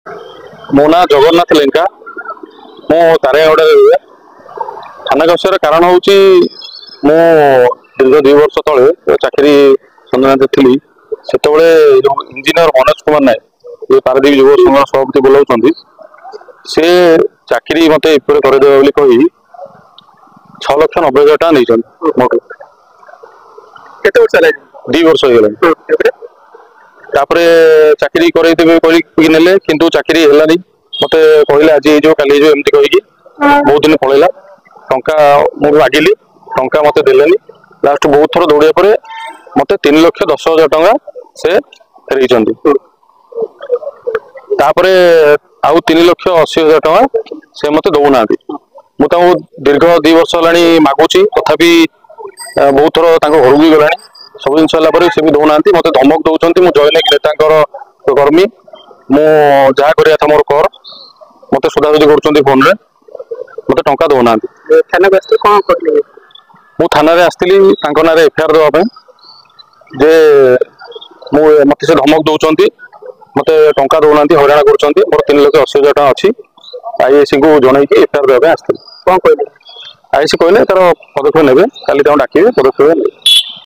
ମୋ ନାଁ ଜଗନ୍ନାଥ ଲେଙ୍କା। ମୁଁ ତାରିଗାଁଗୁଡ଼ାରେ ରୁହେ। ଥାନା ଗସ୍ତର କାରଣ ହେଉଛି ମୁଁ ଦୀର୍ଘ 2 ବର୍ଷ ତଳେ ଚାକିରି ସନ୍ଧାନରେ ଥିଲି। ସେତେବେଳେ ଯେଉଁ ଇଞ୍ଜିନିୟର ମନୋଜ କୁମାର ନାୟକ ପାରାଦ୍ୱୀପ ଯୁବ ସଂଘ ସଭାପତି ବୋଲାଉଛନ୍ତି, ସେ ଚାକିରି ମୋତେ ଏପରି କରେଇଦେବେ ବୋଲି କହି 6,90,000 ଟଙ୍କା ନେଇଛନ୍ତି ମୋଠୁ। କେତେ ବର୍ଷ ହେଲା? 2 ବର୍ଷ ହେଇଗଲାଣି। ତାପରେ ଚାକିରି କରେଇଦେବେ କହିକି ନେଲେ, କିନ୍ତୁ ଚାକିରି ହେଲାନି। ମତେ କହିଲେ ଆଜି ହେଇଯିବ କାଲି ହେଇଯିବ ଏମିତି କହିକି ବହୁତ ଦିନ ପଳେଇଲା। ଟଙ୍କା ମୁଁ ମାଗିଲି, ଟଙ୍କା ମତେ ଦେଲେନି। ଲାଷ୍ଟ ବହୁତ ଥର ଦୌଡ଼ିବା ପରେ ମତେ 3,10,000 ଟଙ୍କା ସେ ଫେରେଇଛନ୍ତି। ତାପରେ ଆଉ 3,80,000 ଟଙ୍କା ସେ ମତେ ଦଉନାହାନ୍ତି। ମୁଁ ତାଙ୍କୁ ଦୀର୍ଘ 2 ବର୍ଷ ହେଲାଣି ମାଗୁଛି, ତଥାପି ବହୁତ ଥର ତାଙ୍କ ଘରକୁ ବି ଗଲାଣି। ସବୁ ଜିନିଷ ହେଲା ପରେ ସେ ବି ଦଉନାହାନ୍ତି। ମତେ ଧମକ ଦଉଛନ୍ତି ମୁଁ ଜୟନାକ ନେତାଙ୍କର କର୍ମୀ, ମୁଁ ଯାହା କରିବା କଥା ମୋର କର। ମତେ ସୋଦାସୋଦି କରୁଛନ୍ତି ଫୋନରେ, ମତେ ଟଙ୍କା ଦଉନାହାନ୍ତି। ଥାନାକୁ ଆସିଲେ କଣ କରିଲେ? ମୁଁ ଥାନାରେ ଆସିଥିଲି ତାଙ୍କ ନାଁରେ FIR ଦେବା ପାଇଁ, ଯେ ମତେ ସେ ଧମକ ଦଉଛନ୍ତି, ମତେ ଟଙ୍କା ଦଉନାହାନ୍ତି, ହଇରାଣ କରୁଛନ୍ତି। ମୋର 3,80,000 ଟଙ୍କା ଅଛି। IAC କୁ ଜଣେଇକି FIR ଦେବା ପାଇଁ ଆସିଥିଲି। କଣ କହିଲେ? IAC କହିଲେ ତାର ପଦକ୍ଷେପ ନେବେ, କାଲି ତାଙ୍କୁ ଡାକିବେ, ପଦକ୍ଷେପ ନେବେ।